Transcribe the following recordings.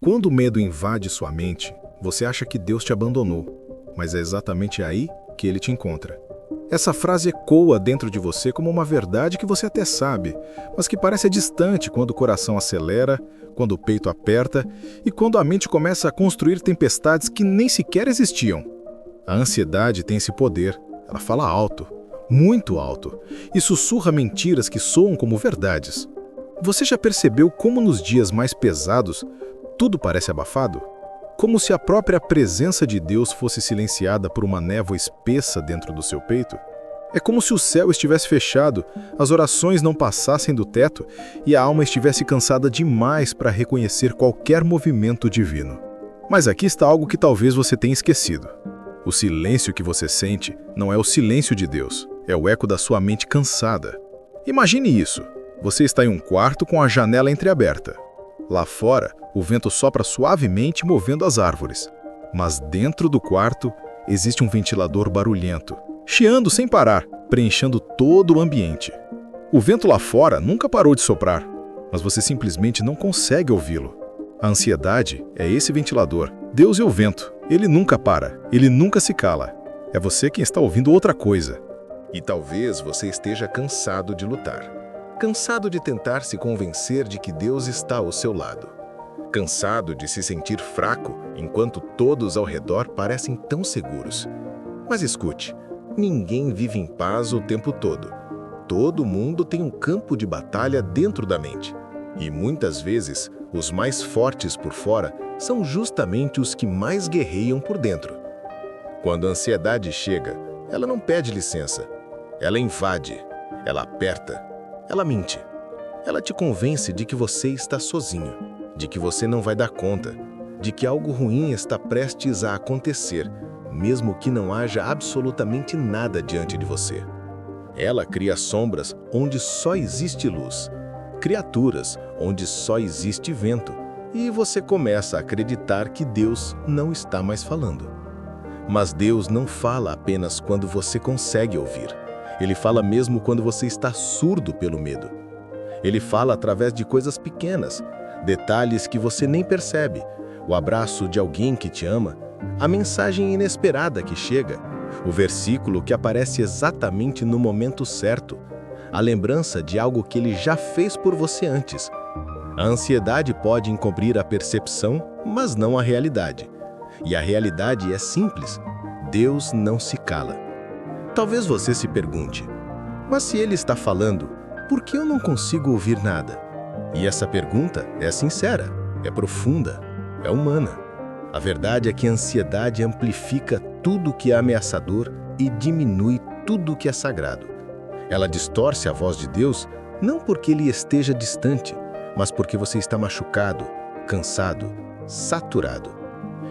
Quando o medo invade sua mente, você acha que Deus te abandonou, mas é exatamente aí que ele te encontra. Essa frase ecoa dentro de você como uma verdade que você até sabe, mas que parece distante quando o coração acelera, quando o peito aperta e quando a mente começa a construir tempestades que nem sequer existiam. A ansiedade tem esse poder, ela fala alto, muito alto, e sussurra mentiras que soam como verdades. Você já percebeu como nos dias mais pesados tudo parece abafado? Como se a própria presença de Deus fosse silenciada por uma névoa espessa dentro do seu peito? É como se o céu estivesse fechado, as orações não passassem do teto e a alma estivesse cansada demais para reconhecer qualquer movimento divino. Mas aqui está algo que talvez você tenha esquecido. O silêncio que você sente não é o silêncio de Deus, é o eco da sua mente cansada. Imagine isso. Você está em um quarto com a janela entreaberta. Lá fora, o vento sopra suavemente movendo as árvores. Mas dentro do quarto, existe um ventilador barulhento, chiando sem parar, preenchendo todo o ambiente. O vento lá fora nunca parou de soprar, mas você simplesmente não consegue ouvi-lo. A ansiedade é esse ventilador. Deus é o vento. Ele nunca para, ele nunca se cala. É você quem está ouvindo outra coisa. E talvez você esteja cansado de lutar. Cansado de tentar se convencer de que Deus está ao seu lado. Cansado de se sentir fraco enquanto todos ao redor parecem tão seguros. Mas escute, ninguém vive em paz o tempo todo. Todo mundo tem um campo de batalha dentro da mente. E muitas vezes, os mais fortes por fora são justamente os que mais guerreiam por dentro. Quando a ansiedade chega, ela não pede licença. Ela invade, ela aperta. Ela mente. Ela te convence de que você está sozinho, de que você não vai dar conta, de que algo ruim está prestes a acontecer, mesmo que não haja absolutamente nada diante de você. Ela cria sombras onde só existe luz, criaturas onde só existe vento, e você começa a acreditar que Deus não está mais falando. Mas Deus não fala apenas quando você consegue ouvir. Ele fala mesmo quando você está surdo pelo medo. Ele fala através de coisas pequenas, detalhes que você nem percebe, o abraço de alguém que te ama, a mensagem inesperada que chega, o versículo que aparece exatamente no momento certo, a lembrança de algo que ele já fez por você antes. A ansiedade pode encobrir a percepção, mas não a realidade. E a realidade é simples: Deus não se cala. Talvez você se pergunte, mas se ele está falando, por que eu não consigo ouvir nada? E essa pergunta é sincera, é profunda, é humana. A verdade é que a ansiedade amplifica tudo que é ameaçador e diminui tudo que é sagrado. Ela distorce a voz de Deus não porque ele esteja distante, mas porque você está machucado, cansado, saturado.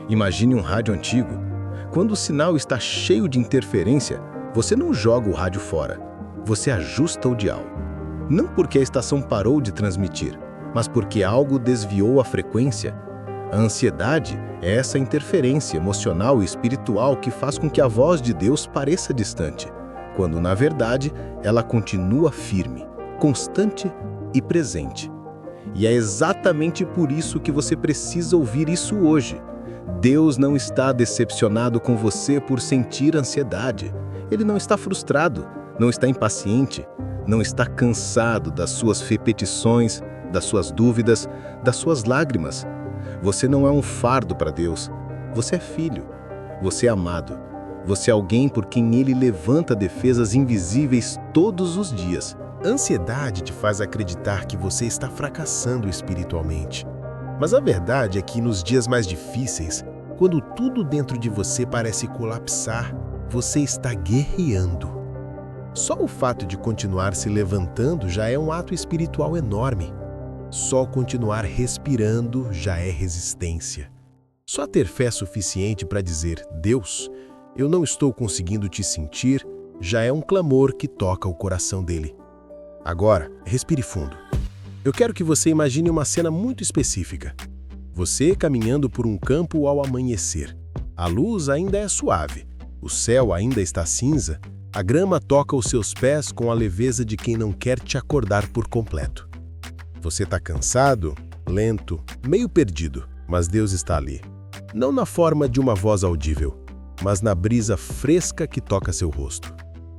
Imagine um rádio antigo. Quando o sinal está cheio de interferência, você não joga o rádio fora, você ajusta o dial. Não porque a estação parou de transmitir, mas porque algo desviou a frequência. A ansiedade é essa interferência emocional e espiritual que faz com que a voz de Deus pareça distante, quando na verdade ela continua firme, constante e presente. E é exatamente por isso que você precisa ouvir isso hoje. Deus não está decepcionado com você por sentir ansiedade. Ele não está frustrado, não está impaciente, não está cansado das suas repetições, das suas dúvidas, das suas lágrimas. Você não é um fardo para Deus. Você é filho. Você é amado. Você é alguém por quem Ele levanta defesas invisíveis todos os dias. A ansiedade te faz acreditar que você está fracassando espiritualmente. Mas a verdade é que nos dias mais difíceis, quando tudo dentro de você parece colapsar, você está guerreando. Só o fato de continuar se levantando já é um ato espiritual enorme. Só continuar respirando já é resistência. Só ter fé suficiente para dizer, Deus, eu não estou conseguindo te sentir, já é um clamor que toca o coração dele. Agora, respire fundo. Eu quero que você imagine uma cena muito específica. Você caminhando por um campo ao amanhecer. A luz ainda é suave. O céu ainda está cinza, a grama toca os seus pés com a leveza de quem não quer te acordar por completo. Você está cansado, lento, meio perdido. Mas Deus está ali. Não na forma de uma voz audível, mas na brisa fresca que toca seu rosto.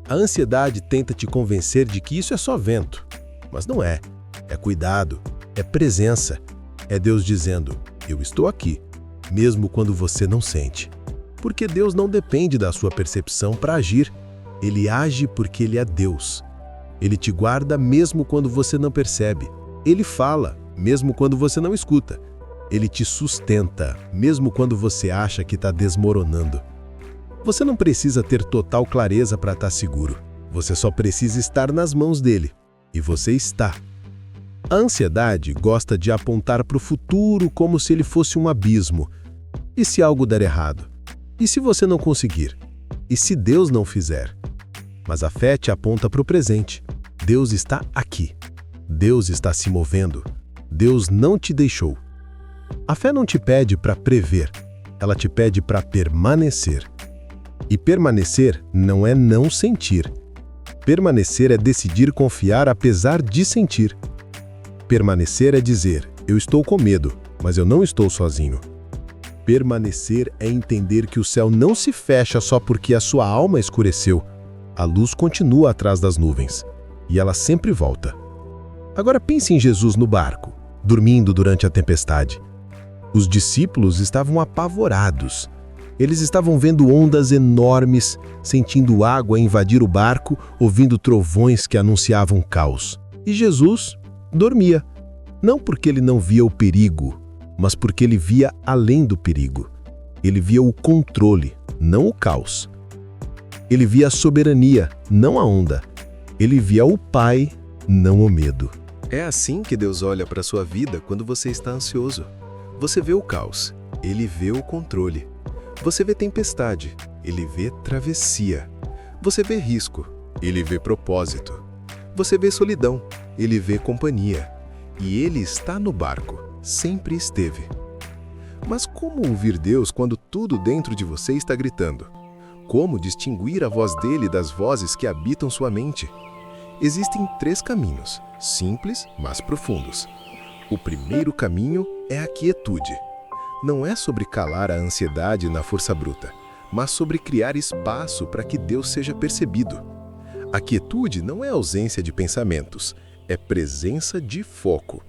A ansiedade tenta te convencer de que isso é só vento, mas não é. É cuidado, é presença. É Deus dizendo, eu estou aqui, mesmo quando você não sente. Porque Deus não depende da sua percepção para agir. Ele age porque Ele é Deus. Ele te guarda mesmo quando você não percebe. Ele fala, mesmo quando você não escuta. Ele te sustenta, mesmo quando você acha que está desmoronando. Você não precisa ter total clareza para estar seguro. Você só precisa estar nas mãos dele. E você está. A ansiedade gosta de apontar para o futuro como se ele fosse um abismo. E se algo der errado? E se você não conseguir? E se Deus não fizer? Mas a fé te aponta para o presente. Deus está aqui. Deus está se movendo. Deus não te deixou. A fé não te pede para prever. Ela te pede para permanecer. E permanecer não é não sentir. Permanecer é decidir confiar apesar de sentir. Permanecer é dizer, eu estou com medo, mas eu não estou sozinho. Permanecer é entender que o céu não se fecha só porque a sua alma escureceu. A luz continua atrás das nuvens, e ela sempre volta. Agora pense em Jesus no barco, dormindo durante a tempestade. Os discípulos estavam apavorados. Eles estavam vendo ondas enormes, sentindo água invadir o barco, ouvindo trovões que anunciavam caos. E Jesus dormia, não porque ele não via o perigo, mas porque ele via além do perigo. Ele via o controle, não o caos. Ele via a soberania, não a onda. Ele via o Pai, não o medo. É assim que Deus olha para a sua vida quando você está ansioso. Você vê o caos, Ele vê o controle. Você vê tempestade, Ele vê travessia. Você vê risco, Ele vê propósito. Você vê solidão, Ele vê companhia. E Ele está no barco. Sempre esteve. Mas como ouvir Deus quando tudo dentro de você está gritando? Como distinguir a voz dele das vozes que habitam sua mente? Existem 3 caminhos, simples, mas profundos. O primeiro caminho é a quietude. Não é sobre calar a ansiedade na força bruta, mas sobre criar espaço para que Deus seja percebido. A quietude não é ausência de pensamentos, é presença de foco.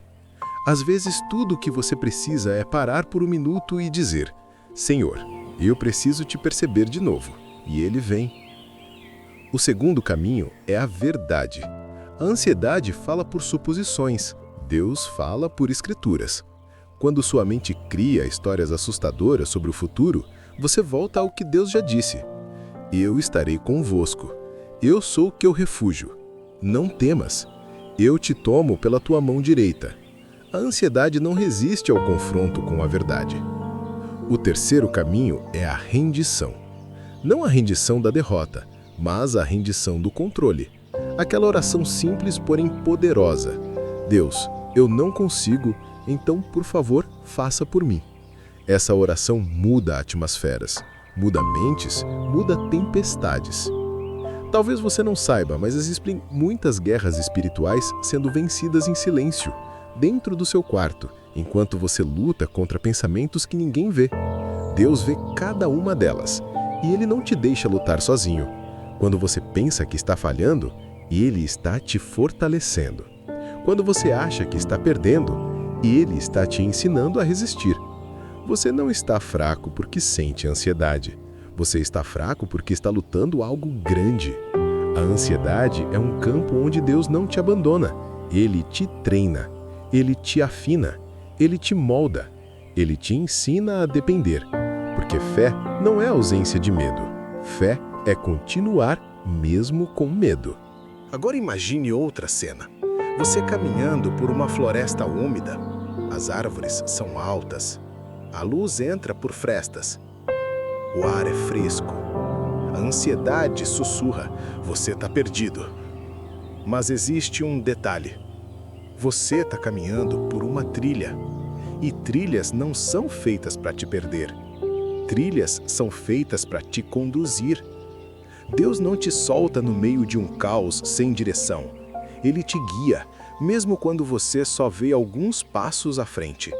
Às vezes, tudo o que você precisa é parar por um minuto e dizer: Senhor, eu preciso te perceber de novo. E Ele vem. O segundo caminho é a verdade. A ansiedade fala por suposições. Deus fala por escrituras. Quando sua mente cria histórias assustadoras sobre o futuro, você volta ao que Deus já disse. Eu estarei convosco. Eu sou o teu refúgio. Não temas. Eu te tomo pela tua mão direita. A ansiedade não resiste ao confronto com a verdade. O terceiro caminho é a rendição. Não a rendição da derrota, mas a rendição do controle. Aquela oração simples, porém poderosa. Deus, eu não consigo, então, por favor, faça por mim. Essa oração muda atmosferas, muda mentes, muda tempestades. Talvez você não saiba, mas existem muitas guerras espirituais sendo vencidas em silêncio, dentro do seu quarto, enquanto você luta contra pensamentos que ninguém vê. Deus vê cada uma delas, e Ele não te deixa lutar sozinho. Quando você pensa que está falhando, Ele está te fortalecendo. Quando você acha que está perdendo, Ele está te ensinando a resistir. Você não está fraco porque sente ansiedade. Você está fraco porque está lutando algo grande. A ansiedade é um campo onde Deus não te abandona. Ele te treina. Ele te afina, Ele te molda, Ele te ensina a depender, porque fé não é ausência de medo. Fé é continuar mesmo com medo. Agora imagine outra cena. Você caminhando por uma floresta úmida. As árvores são altas. A luz entra por frestas. O ar é fresco. A ansiedade sussurra. Você está perdido. Mas existe um detalhe. Você está caminhando por uma trilha, e trilhas não são feitas para te perder. Trilhas são feitas para te conduzir. Deus não te solta no meio de um caos sem direção. Ele te guia, mesmo quando você só vê alguns passos à frente.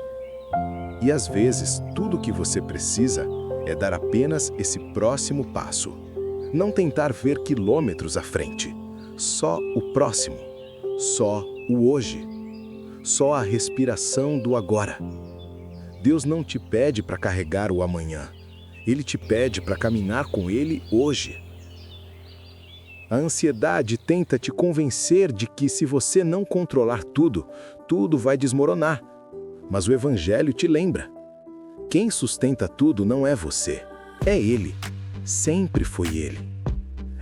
E às vezes, tudo o que você precisa é dar apenas esse próximo passo. Não tentar ver quilômetros à frente. Só o próximo. Só o hoje. Só a respiração do agora. Deus não te pede para carregar o amanhã. Ele te pede para caminhar com Ele hoje. A ansiedade tenta te convencer de que se você não controlar tudo, tudo vai desmoronar. Mas o Evangelho te lembra. Quem sustenta tudo não é você, é Ele. Sempre foi Ele.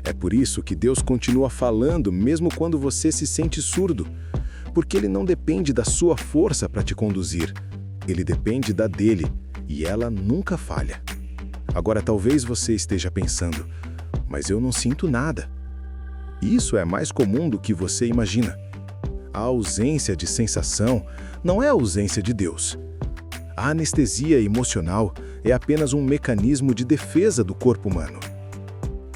É por isso que Deus continua falando mesmo quando você se sente surdo, porque Ele não depende da sua força para te conduzir. Ele depende da dele, e ela nunca falha. Agora talvez você esteja pensando, mas eu não sinto nada. Isso é mais comum do que você imagina. A ausência de sensação não é a ausência de Deus. A anestesia emocional é apenas um mecanismo de defesa do corpo humano.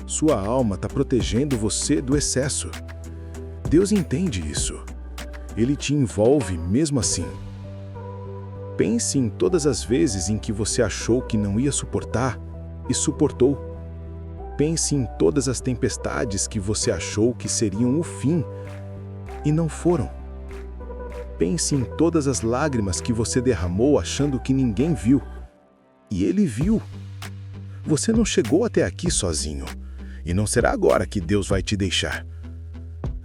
Sua alma está protegendo você do excesso. Deus entende isso. Ele te envolve mesmo assim. Pense em todas as vezes em que você achou que não ia suportar e suportou. Pense em todas as tempestades que você achou que seriam o fim e não foram. Pense em todas as lágrimas que você derramou achando que ninguém viu. E Ele viu. Você não chegou até aqui sozinho. E não será agora que Deus vai te deixar.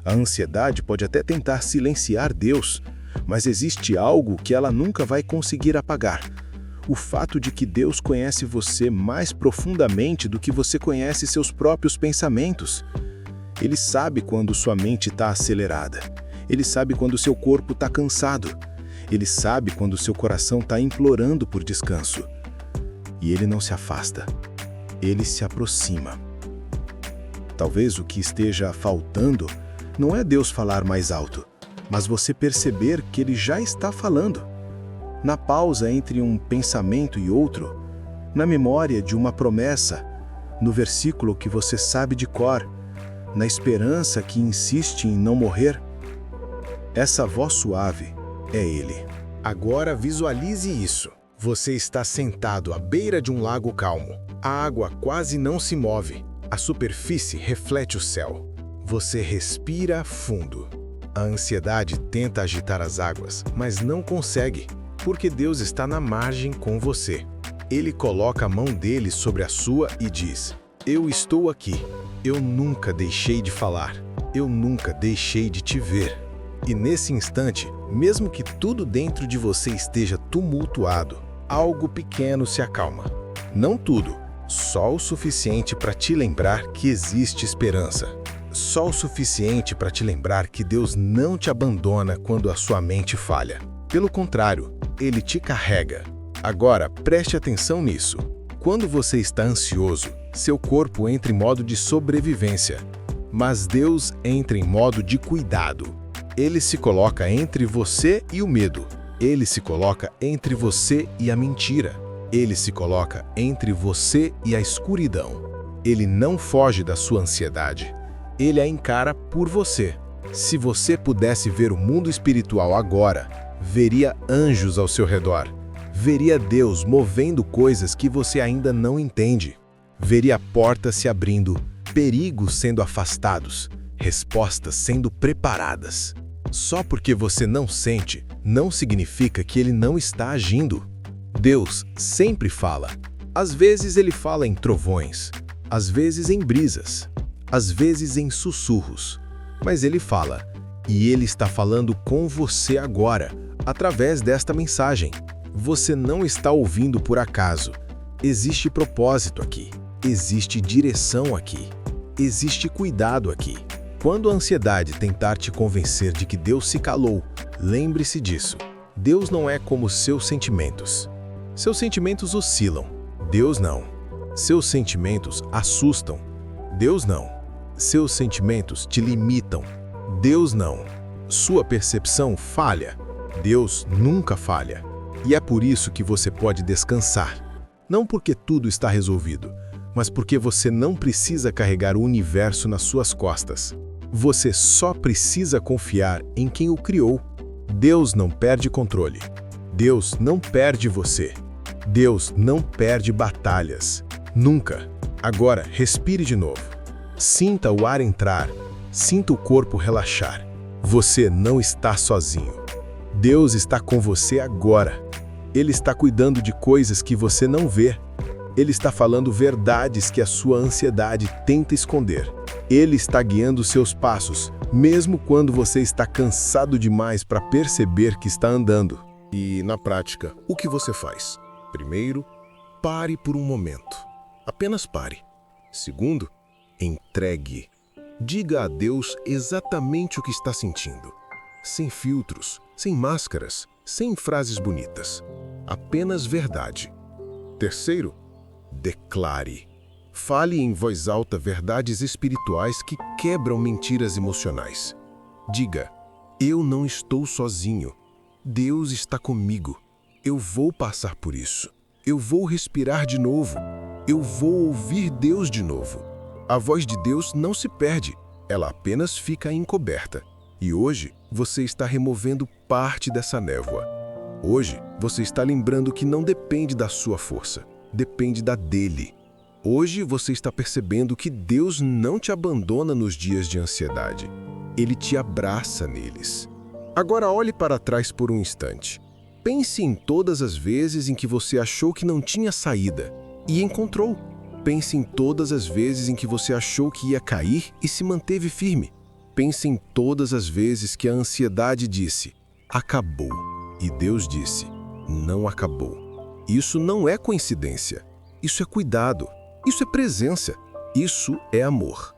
A ansiedade pode até tentar silenciar Deus, mas existe algo que ela nunca vai conseguir apagar. O fato de que Deus conhece você mais profundamente do que você conhece seus próprios pensamentos. Ele sabe quando sua mente está acelerada. Ele sabe quando seu corpo está cansado. Ele sabe quando seu coração está implorando por descanso. E Ele não se afasta. Ele se aproxima. Talvez o que esteja faltando não é Deus falar mais alto, mas você perceber que Ele já está falando. Na pausa entre um pensamento e outro, na memória de uma promessa, no versículo que você sabe de cor, na esperança que insiste em não morrer. Essa voz suave é Ele. Agora visualize isso. Você está sentado à beira de um lago calmo. A água quase não se move. A superfície reflete o céu. Você respira fundo. A ansiedade tenta agitar as águas, mas não consegue, porque Deus está na margem com você. Ele coloca a mão dele sobre a sua e diz: Eu estou aqui. Eu nunca deixei de falar. Eu nunca deixei de te ver. E nesse instante, mesmo que tudo dentro de você esteja tumultuado, algo pequeno se acalma. Não tudo, só o suficiente para te lembrar que existe esperança. Só o suficiente para te lembrar que Deus não te abandona quando a sua mente falha. Pelo contrário, Ele te carrega. Agora, preste atenção nisso. Quando você está ansioso, seu corpo entra em modo de sobrevivência. Mas Deus entra em modo de cuidado. Ele se coloca entre você e o medo. Ele se coloca entre você e a mentira. Ele se coloca entre você e a escuridão. Ele não foge da sua ansiedade. Ele a encara por você. Se você pudesse ver o mundo espiritual agora, veria anjos ao seu redor. Veria Deus movendo coisas que você ainda não entende. Veria portas se abrindo, perigos sendo afastados, respostas sendo preparadas. Só porque você não sente, não significa que Ele não está agindo. Deus sempre fala. Às vezes Ele fala em trovões, às vezes em brisas, às vezes em sussurros. Mas Ele fala, e Ele está falando com você agora, através desta mensagem. Você não está ouvindo por acaso. Existe propósito aqui. Existe direção aqui. Existe cuidado aqui. Quando a ansiedade tentar te convencer de que Deus se calou, lembre-se disso. Deus não é como seus sentimentos. Seus sentimentos oscilam. Deus não. Seus sentimentos assustam. Deus não. Seus sentimentos te limitam. Deus não. Sua percepção falha. Deus nunca falha. E é por isso que você pode descansar. Não porque tudo está resolvido, mas porque você não precisa carregar o universo nas suas costas. Você só precisa confiar em quem o criou. Deus não perde controle. Deus não perde você. Deus não perde batalhas. Nunca. Agora, respire de novo. Sinta o ar entrar. Sinta o corpo relaxar. Você não está sozinho. Deus está com você agora. Ele está cuidando de coisas que você não vê. Ele está falando verdades que a sua ansiedade tenta esconder. Ele está guiando seus passos, mesmo quando você está cansado demais para perceber que está andando. E, na prática, o que você faz? Primeiro, pare por um momento. Apenas pare. Segundo, entregue. Diga a Deus exatamente o que está sentindo. Sem filtros, sem máscaras, sem frases bonitas. Apenas verdade. Terceiro, declare. Fale em voz alta verdades espirituais que quebram mentiras emocionais. Diga: eu não estou sozinho. Deus está comigo. Eu vou passar por isso. Eu vou respirar de novo. Eu vou ouvir Deus de novo. A voz de Deus não se perde. Ela apenas fica encoberta. E hoje você está removendo parte dessa névoa. Hoje você está lembrando que não depende da sua força. Depende da dele. Hoje você está percebendo que Deus não te abandona nos dias de ansiedade. Ele te abraça neles. Agora olhe para trás por um instante. Pense em todas as vezes em que você achou que não tinha saída e encontrou. Pense em todas as vezes em que você achou que ia cair e se manteve firme. Pense em todas as vezes que a ansiedade disse: acabou. E Deus disse: não acabou. Isso não é coincidência. Isso é cuidado. Isso é presença. Isso é amor.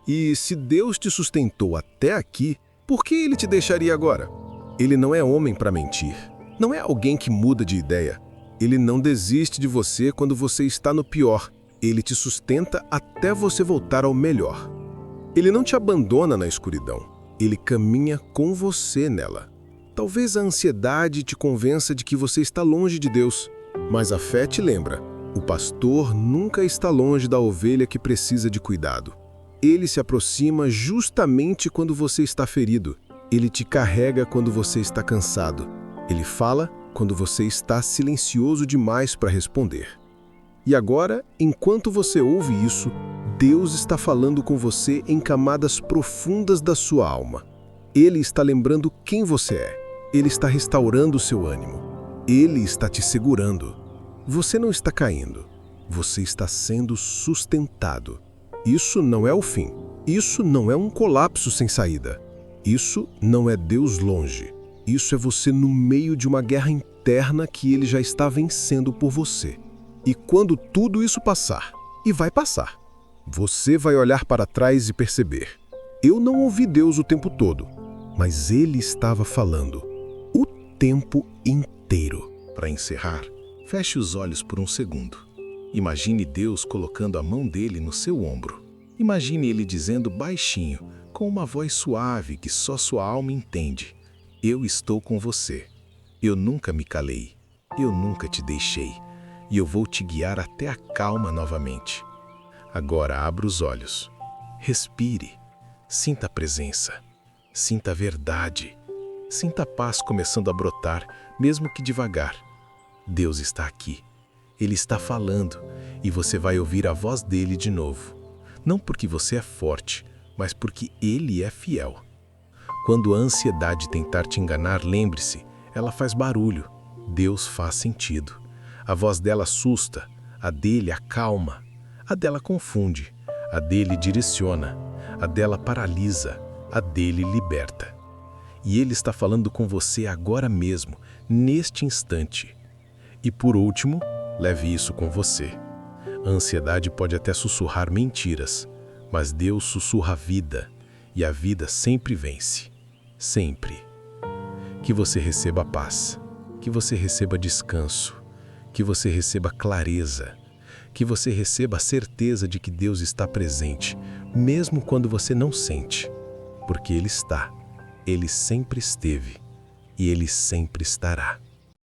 E se Deus te sustentou até aqui, por que Ele te deixaria agora? Ele não é homem para mentir. Não é alguém que muda de ideia. Ele não desiste de você quando você está no pior. Ele te sustenta até você voltar ao melhor. Ele não te abandona na escuridão. Ele caminha com você nela. Talvez a ansiedade te convença de que você está longe de Deus, mas a fé te lembra: o pastor nunca está longe da ovelha que precisa de cuidado. Ele se aproxima justamente quando você está ferido. Ele te carrega quando você está cansado. Ele fala quando você está silencioso demais para responder. E agora, enquanto você ouve isso, Deus está falando com você em camadas profundas da sua alma. Ele está lembrando quem você é. Ele está restaurando o seu ânimo. Ele está te segurando. Você não está caindo. Você está sendo sustentado. Isso não é o fim. Isso não é um colapso sem saída. Isso não é Deus longe. Isso é você no meio de uma guerra interna que Ele já está vencendo por você. E quando tudo isso passar, e vai passar, você vai olhar para trás e perceber: eu não ouvi Deus o tempo todo, mas Ele estava falando o tempo inteiro. Para encerrar, feche os olhos por um segundo. Imagine Deus colocando a mão dele no seu ombro. Imagine Ele dizendo baixinho, com uma voz suave que só sua alma entende: eu estou com você. Eu nunca me calei. Eu nunca te deixei. E eu vou te guiar até a calma novamente. Agora abra os olhos. Respire. Sinta a presença. Sinta a verdade. Sinta a paz começando a brotar, mesmo que devagar. Deus está aqui. Ele está falando e você vai ouvir a voz dele de novo. Não porque você é forte, mas porque ele é fiel. Quando a ansiedade tentar te enganar, lembre-se, ela faz barulho. Deus faz sentido. A voz dela assusta, a dele acalma, a dela confunde, a dele direciona, a dela paralisa, a dele liberta. E ele está falando com você agora mesmo, neste instante. E por último, leve isso com você. A ansiedade pode até sussurrar mentiras, mas Deus sussurra a vida, e a vida sempre vence. Sempre. Que você receba paz, que você receba descanso, que você receba clareza, que você receba a certeza de que Deus está presente, mesmo quando você não sente, porque Ele está, Ele sempre esteve e Ele sempre estará.